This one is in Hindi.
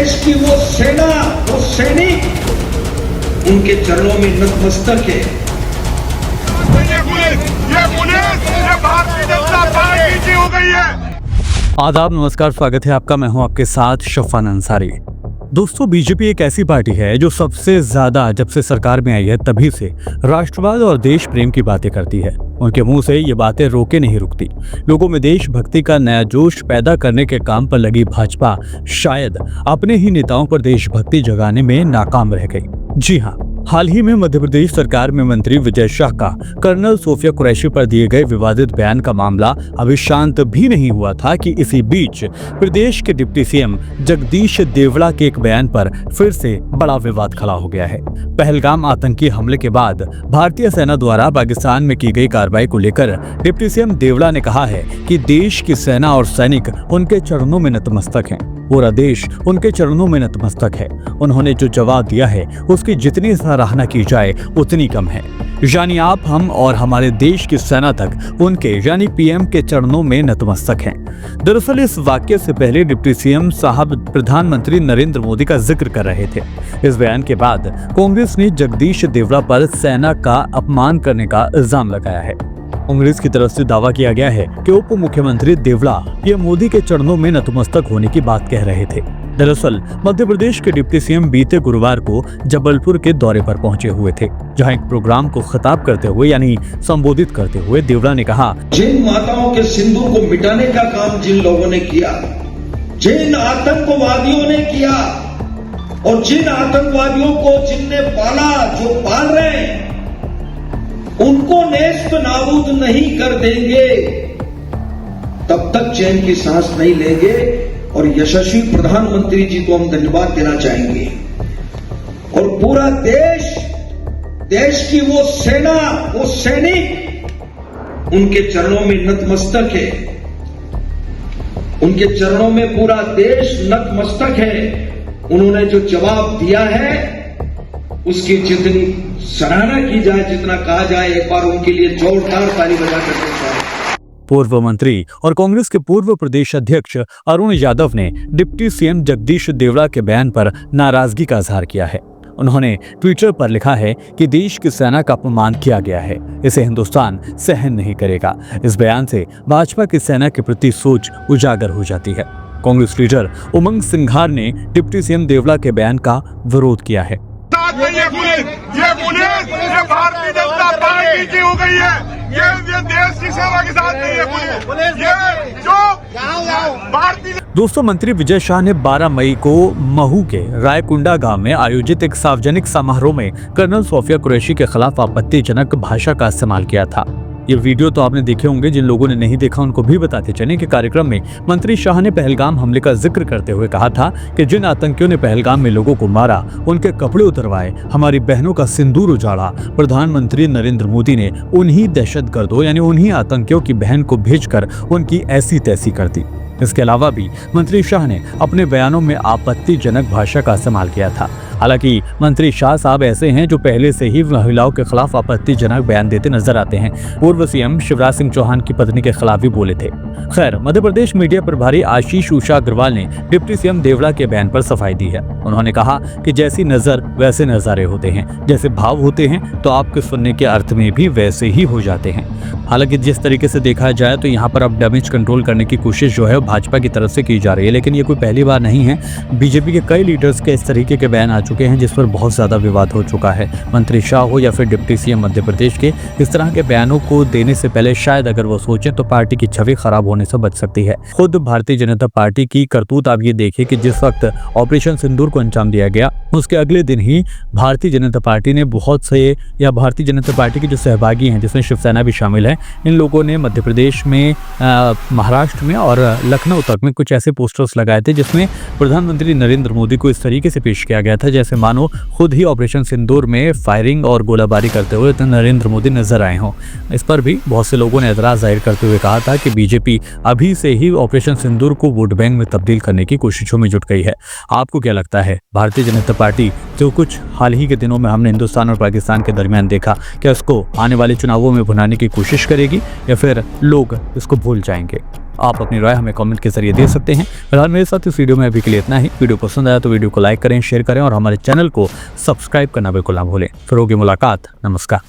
देश की वो सेना, वो सैनिक उनके चरणों में नतमस्तक है। ये भारतीय जनता पार्टी की हो गई है। आदाब, नमस्कार, स्वागत है आपका। मैं हूं आपके साथ शफान अंसारी। दोस्तों, बीजेपी एक ऐसी पार्टी है जो सबसे ज्यादा जब से सरकार में आई है तभी से राष्ट्रवाद और देश प्रेम की बातें करती है। उनके मुंह से ये बातें रोके नहीं रुकती। लोगों में देशभक्ति का नया जोश पैदा करने के काम पर लगी भाजपा शायद अपने ही नेताओं पर देशभक्ति जगाने में नाकाम रह गई। जी हाँ, हाल ही में मध्य प्रदेश सरकार में मंत्री विजय शाह का कर्नल सोफिया कुरैशी पर दिए गए विवादित बयान का मामला अभी शांत भी नहीं हुआ था कि इसी बीच प्रदेश के डिप्टी सीएम जगदीश देवड़ा के एक बयान पर फिर से बड़ा विवाद खड़ा हो गया है। पहलगाम आतंकी हमले के बाद भारतीय सेना द्वारा पाकिस्तान में की गई कार्रवाई को लेकर डिप्टी सीएम देवड़ा ने कहा है कि देश की सेना और सैनिक उनके चरणों में नतमस्तक हैं। पूरा देश उनके चरणों में नतमस्तक है। उन्होंने जो जवाब दिया है उसकी जितनी सराहना की जाए उतनी कम है। यानी आप, हम और हमारे देश की सेना तक उनके यानी पीएम के चरणों में नतमस्तक हैं। दरअसल इस वाक्य से पहले डिप्टी सीएम साहब प्रधानमंत्री नरेंद्र मोदी का जिक्र कर रहे थे। इस बयान के बाद कांग्रेस ने जगदीश देवड़ा पर सेना का अपमान करने का इल्जाम लगाया है। कांग्रेस की तरफ से दावा किया गया है कि उप मुख्यमंत्री देवड़ा ये मोदी के चरणों में नतमस्तक होने की बात कह रहे थे। दरअसल मध्य प्रदेश के डिप्टी सीएम बीते गुरुवार को जबलपुर के दौरे पर पहुंचे हुए थे, जहां एक प्रोग्राम को खिताब करते हुए यानी संबोधित करते हुए देवड़ा ने कहा, जिन माताओं के सिंदूर को मिटाने का काम जिन लोगों ने किया, जिन आतंकवादियों ने किया और जिन आतंकवादियों को जिनने पाला, जो पाल रहे हैं, उनको नेस्त नाबूद नहीं कर देंगे तब तक चैन की सांस नहीं लेंगे। और यशस्वी प्रधानमंत्री जी को हम धन्यवाद देना चाहेंगे। और पूरा देश की वो सेना, वो सैनिक उनके चरणों में नतमस्तक है। उनके चरणों में पूरा देश नतमस्तक है। उन्होंने जो जवाब दिया है उसकी जितनी सराहना की जाए, जितना कहा जाए, एक बार उनके लिए जोरदार ताली बजाकर दें। पूर्व मंत्री और कांग्रेस के पूर्व प्रदेश अध्यक्ष अरुण यादव ने डिप्टी सीएम जगदीश देवड़ा के बयान पर नाराजगी का इजहार किया है। उन्होंने ट्विटर पर लिखा है कि देश की सेना का अपमान किया गया है, इसे हिंदुस्तान सहन नहीं करेगा। इस बयान से भाजपा की सेना के प्रति सोच उजागर हो जाती है। कांग्रेस लीडर उमंग सिंघार ने डिप्टी सीएम देवड़ा के बयान का विरोध किया है। ये भारतीय जनता पार्टी की हो गई है। ये देश की सेवा के साथ नहीं है पुलिस। ये जो भारतीय दोस्तों, मंत्री विजय शाह ने 12 मई को महू के रायकुंडा गांव में आयोजित एक सार्वजनिक समारोह में कर्नल सोफिया कुरैशी के खिलाफ आपत्तिजनक भाषा का इस्तेमाल किया था। ये वीडियो तो आपने देखे होंगे। जिन लोगों ने नहीं देखा उनको भी बताते चलें कि कार्यक्रम में मंत्री शाह ने पहलगाम हमले का जिक्र करते हुए कहा था कि जिन आतंकियों ने पहलगाम में लोगों को मारा, उनके कपड़े उतरवाए, हमारी बहनों का सिंदूर उजाड़ा, प्रधानमंत्री नरेंद्र मोदी ने उन्हीं दहशतगर्दों यानी उन्हीं आतंकियों की बहन को भेजकर उनकी ऐसी तैसी कर दी। इसके अलावा भी मंत्री शाह ने अपने बयानों में आपत्तिजनक भाषा का इस्तेमाल किया था। हालांकि मंत्री शाह साहब ऐसे हैं जो पहले से ही महिलाओं के खिलाफ आपत्तिजनक बयान देते नजर आते हैं। पूर्व सीएम शिवराज सिंह चौहान की पत्नी के खिलाफ भी बोले थे। खैर, मध्य प्रदेश मीडिया प्रभारी आशीष उषा अग्रवाल ने डिप्टी सीएम देवड़ा के बयान पर सफाई दी है। उन्होंने कहा कि जैसी नजर वैसे नजारे होते हैं, जैसे भाव होते हैं तो आपके सुनने के अर्थ में भी वैसे ही हो जाते हैं। हालांकि जिस तरीके से देखा जाए तो यहाँ पर अब डैमेज कंट्रोल करने की कोशिश जो है भाजपा की तरफ से की जा रही है, लेकिन ये कोई पहली बार नहीं है। बीजेपी के कई लीडर्स के इस तरीके के बयान आ चुके हैं जिस पर बहुत ज्यादा विवाद हो चुका है। मंत्री शाह हो या फिर डिप्टी सीएम मध्य प्रदेश के, इस तरह के बयानों को देने से पहले शायद अगर वो सोचें तो पार्टी की छवि खराब होने से बच सकती है। खुद भारतीय जनता पार्टी की करतूत आप ये देखिए कि जिस वक्त ऑपरेशन सिंदूर को अंजाम दिया गया उसके अगले दिन ही भारतीय जनता पार्टी ने बहुत से या भारतीय जनता पार्टी के जो सहभागी हैं जिसमें शिवसेना भी शामिल है, इन लोगों ने मध्य प्रदेश में, महाराष्ट्र में और लखनऊ तक में कुछ ऐसे पोस्टर्स लगाए थे जिसमें प्रधानमंत्री नरेंद्र मोदी को इस तरीके से पेश किया गया था जैसे मानो खुद ही ऑपरेशन सिंदूर में फायरिंग और गोलाबारी करते हुए नरेंद्र मोदी नजर आए हों। इस पर भी बहुत से लोगों ने एतराज जाहिर करते हुए कहा था कि बीजेपी अभी से ही ऑपरेशन सिंदूर को वोट बैंक में तब्दील करने की कोशिशों में जुट गई है। आपको क्या लगता है, भारतीय जनता पार्टी जो कुछ हाल ही के दिनों में हमने हिंदुस्तान और पाकिस्तान के दरमियान देखा, क्या इसको आने वाले चुनावों में भुनाने की कोशिश करेगी या फिर लोग इसको भूल जाएंगे? आप अपनी राय हमें कमेंट के जरिए दे सकते हैं। फिलहाल मेरे साथ इस वीडियो में अभी के लिए इतना ही। वीडियो पसंद आया तो वीडियो को लाइक करें, शेयर करें और हमारे चैनल को सब्सक्राइब करना बिल्कुल ना भूलें। फिर होगी मुलाकात। नमस्कार।